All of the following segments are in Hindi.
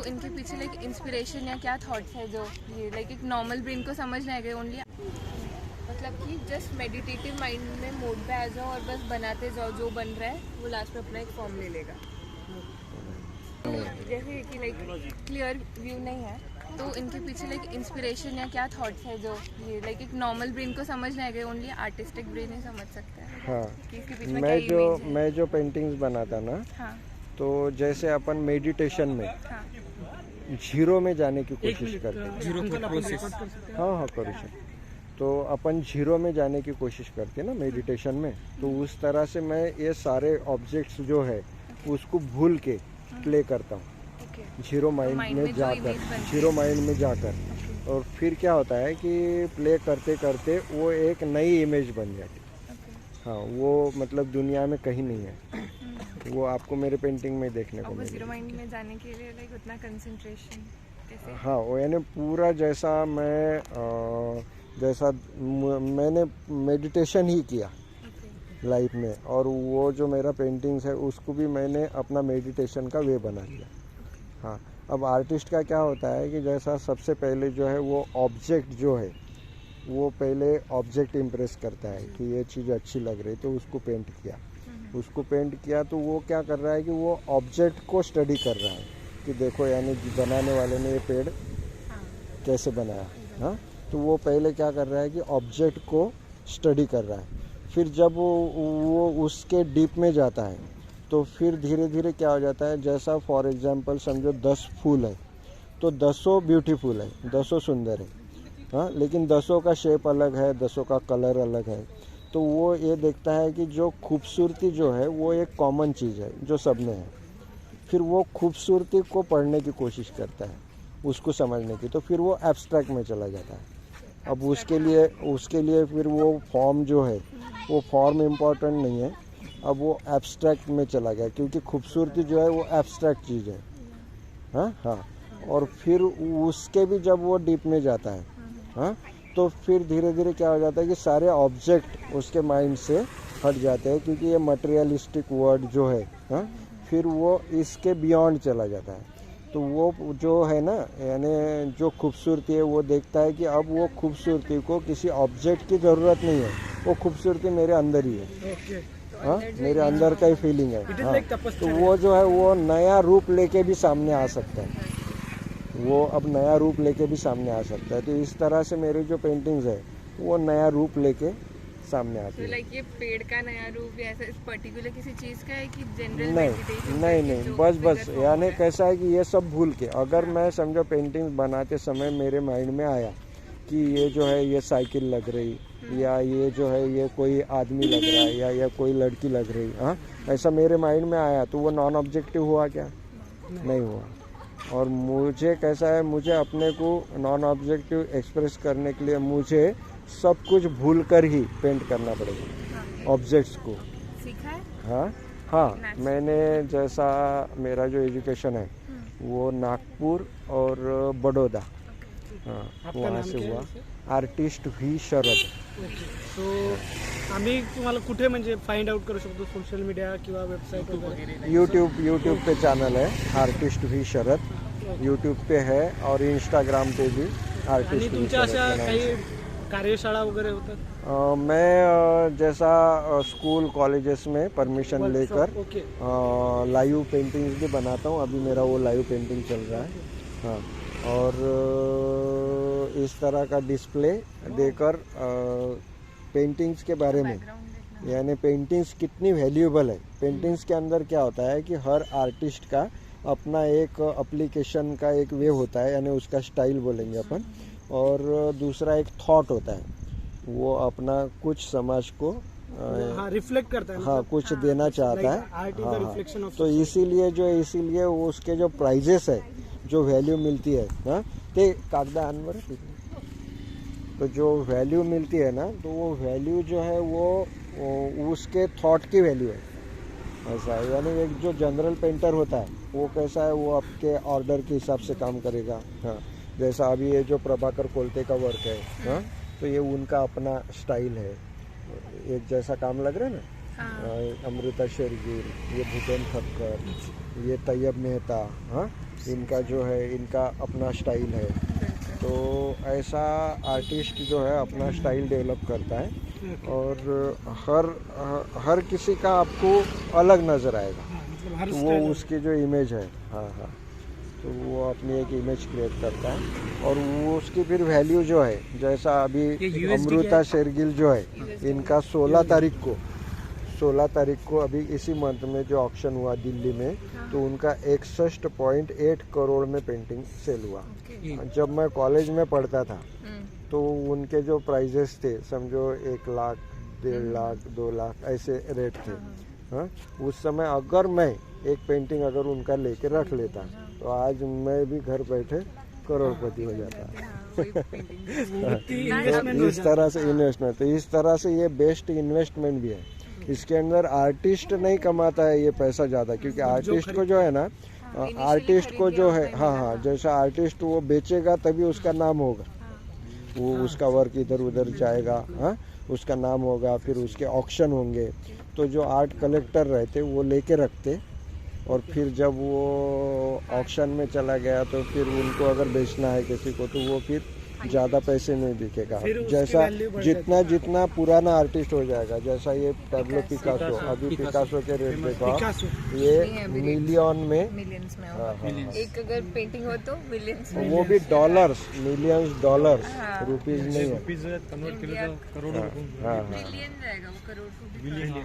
तो इनके पीछे लाइक इंस्पिरेशन या क्या थॉट्स है जो ये लाइक एक नॉर्मल ब्रेन को समझ नहीं आएगा ओनली, मतलब कि जस्ट मेडिटेटिव माइंड में मोड पे आ जाओ और बस बनाते जाओ, जो बन रहा है वो लास्ट में अपना एक फॉर्म ले लेगा। जैसे कि लाइक क्लियर व्यू नहीं है तो इनके पीछे लाइक इंस्पिरेशन या क्या थॉट्स है जो ये लाइक एक नॉर्मल ब्रेन को समझ नहीं आएगा ओनली आर्टिस्टिक ब्रेन ही समझ सकता है। हाँ, कि इसके पीछे क्या इमेज है। मैं जो पेंटिंग्स बनाता ना, हाँ तो जैसे अपन मेडिटेशन में हाँ जीरो में जाने की कोशिश करते हैं। जीरो का प्रोसेस। हाँ करू शकतो। तो अपन जीरो में जाने की कोशिश करते हैं ना मेडिटेशन में, तो उस तरह से मैं ये सारे ऑब्जेक्ट्स जो है उसको भूल के प्ले करता हूँ जीरो माइंड में जाकर और फिर क्या होता है कि प्ले करते करते वो एक नई इमेज बन जाती है। हाँ, वो मतलब दुनिया में कहीं नहीं है, वो आपको मेरे पेंटिंग में देखने को मिलेगा। जीरो माइंड में जाने के लिए लाइक उतना कंसंट्रेशन कैसे? हाँ, वो यानी पूरा जैसा मैंने मेडिटेशन ही किया लाइफ में, और वो जो मेरा पेंटिंग्स है उसको भी मैंने अपना मेडिटेशन का वे बना लिया। हाँ, अब आर्टिस्ट का क्या होता है कि जैसा सबसे पहले जो है वो ऑब्जेक्ट जो है वो पहले ऑब्जेक्ट इम्प्रेस करता है कि ये चीज़ अच्छी लग रही, तो उसको पेंट किया तो वो क्या कर रहा है कि वो ऑब्जेक्ट को स्टडी कर रहा है कि देखो यानी बनाने वाले ने ये पेड़ कैसे बनाया। हाँ, तो वो पहले क्या कर रहा है कि ऑब्जेक्ट को स्टडी कर रहा है। फिर जब वो उसके डीप में जाता है तो फिर धीरे धीरे क्या हो जाता है, जैसा फॉर एग्जांपल समझो 10 फूल है तो 10 ब्यूटीफुल है, 10 सुंदर है। हाँ, लेकिन 10 का शेप अलग है, 10 का कलर अलग है। तो वो ये देखता है कि जो खूबसूरती जो है वो एक कॉमन चीज़ है जो सब में है। फिर वो खूबसूरती को पढ़ने की कोशिश करता है, उसको समझने की, तो फिर वो एब्स्ट्रैक्ट में चला जाता है। अब उसके लिए फिर वो फॉर्म जो है वो फॉर्म इम्पोर्टेंट नहीं है, अब वो एब्स्ट्रैक्ट में चला गया क्योंकि खूबसूरती जो है वो एब्स्ट्रैक्ट चीज़ है। हाँ, और फिर उसके भी जब वो डीप में जाता है, हाँ, तो फिर धीरे धीरे क्या हो जाता है कि सारे ऑब्जेक्ट उसके माइंड से हट जाते हैं क्योंकि ये मटेरियलिस्टिक वर्ड जो है, हाँ, फिर वो इसके बियॉन्ड चला जाता है। तो वो जो है ना, यानी जो खूबसूरती है वो देखता है कि अब वो खूबसूरती को किसी ऑब्जेक्ट की ज़रूरत नहीं है, वो खूबसूरती मेरे अंदर ही है। हाँ, मेरे अंदर का ही फीलिंग है। हाँ, तो वो जो है वो नया रूप लेके भी सामने आ सकता है, वो अब नया रूप लेके भी सामने आ सकता है। तो इस तरह से मेरी जो पेंटिंग्स है वो नया रूप लेके सामने आती है। लाइक ये पेड़ का नया रूप या ऐसा इस पर्टिकुलर किसी चीज का है कि जनरल नहीं, बस यानी कैसा है कि ये सब भूल के, अगर मैं समझो पेंटिंग्स बनाते समय मेरे माइंड में आया कि ये जो है ये साइकिल लग रही, या ये जो है ये कोई आदमी लग रहा है, या कोई लड़की लग रही, हाँ, ऐसा मेरे माइंड में आया तो वो नॉन ऑब्जेक्टिव हुआ क्या? नहीं हुआ। और मुझे कैसा है, मुझे अपने को नॉन ऑब्जेक्टिव एक्सप्रेस करने के लिए मुझे सब कुछ भूल कर ही पेंट करना पड़ेगा ऑब्जेक्ट्स को। सीखा है? हाँ, मैंने जैसा मेरा जो एजुकेशन है वो नागपुर और बड़ौदा, हाँ, वहाँ से हुआ। आर्टिस्ट व्ही शरद। सो आम्ही तुम्हाला कुठे म्हणजे फाइंड आउट करू शकतो? सोशल मीडिया किंवा वेबसाईट वगैरे? यूट्यूब पे चैनल है आर्टिस्ट व्ही शरद, यूट्यूब पे है, और इंस्टाग्राम पे भी आर्टिस्ट व्ही तुमच्या अशा शरद। काही कार्यशाळा वगैरे होतात? मैं जैसा स्कूल कॉलेजेस में परमिशन लेकर लाइव पेंटिंग्स भी बनाता हूँ। अभी मेरा वो लाइव पेंटिंग चल रहा है। हाँ, और इस तरह का डिस्प्ले देकर पेंटिंग्स के बारे में, यानी पेंटिंग्स कितनी वैल्यूएबल है। पेंटिंग्स के अंदर क्या होता है कि हर आर्टिस्ट का अपना एक एप्लीकेशन का एक वे होता है, यानी उसका स्टाइल बोलेंगे अपन, और दूसरा एक थॉट होता है, वो अपना कुछ समाज को रिफ्लेक्ट करता है, हाँ, कुछ देना चाहता है। हाँ, तो इसीलिए उसके जो प्राइजेस है, जो वैल्यू मिलती है ना, ते कागदा अनवर, तो जो वैल्यू मिलती है ना, तो वो वैल्यू जो है वो उसके थॉट की वैल्यू है। ऐसा है, यानी एक जो जनरल पेंटर होता है वो कैसा है, वो आपके ऑर्डर के हिसाब से काम करेगा। हाँ, जैसा अभी ये जो प्रभाकर कोलते का वर्क है, हाँ, तो ये उनका अपना स्टाइल है। एक जैसा काम लग रहा है ना, अमृता शेरगिल, ये भूपेन ठक्कर, ये तैयब मेहता, हाँ, इनका जो है इनका अपना स्टाइल है। तो ऐसा आर्टिस्ट जो है अपना स्टाइल डेवलप करता है और हर किसी का आपको अलग नज़र आएगा। मतलब हर तो वो उसकी जो इमेज है, हाँ, तो वो अपनी एक इमेज क्रिएट करता है और वो उसकी फिर वैल्यू जो है, जैसा अभी अमृता शेरगिल जो है, इनका 16 तारीख को अभी इसी मंथ में जो ऑक्शन हुआ दिल्ली में, तो उनका 61.8 करोड़ में पेंटिंग सेल हुआ। जब मैं कॉलेज में पढ़ता था तो उनके जो प्राइजेस थे समझो 1 लाख, 1.5 लाख, 2 लाख ऐसे रेट थे। हाँ, उस समय अगर मैं एक पेंटिंग अगर उनका लेके रख लेता तो आज मैं भी घर बैठे करोड़पति हो जाता। तो इस तरह से इन्वेस्टमेंट, तो इस तरह से ये बेस्ट इन्वेस्टमेंट भी है। इसके अंदर आर्टिस्ट नहीं कमाता है ये पैसा ज़्यादा, क्योंकि आर्टिस्ट को जो है ना, आर्टिस्ट को जो है, हाँ, जैसा आर्टिस्ट वो बेचेगा तभी उसका नाम होगा, वो उसका वर्क इधर उधर जाएगा, हाँ, उसका नाम होगा, फिर उसके ऑक्शन होंगे। तो जो आर्ट कलेक्टर रहते वो लेके रखते और फिर जब वो ऑक्शन में चला गया तो फिर उनको अगर बेचना है किसी को तो वो फिर ज़्यादा पैसे नहीं बिकेगा। जैसा जितना पुराना आर्टिस्ट हो जाएगा, जैसा ये पैब्लो पिकासो, अभी पिकासो के रेट देखो आप, ये मिलियंस में, एक अगर पेंटिंग हो तो मिलियंस में, वो भी डॉलर्स, मिलियंस डॉलर्स, रुपीज नहीं है। करोड़ हाँ, मिलियन जाएगा वो, करोड़ को भी हाँ,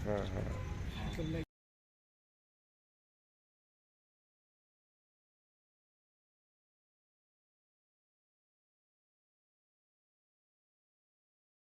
हाँ। मतलब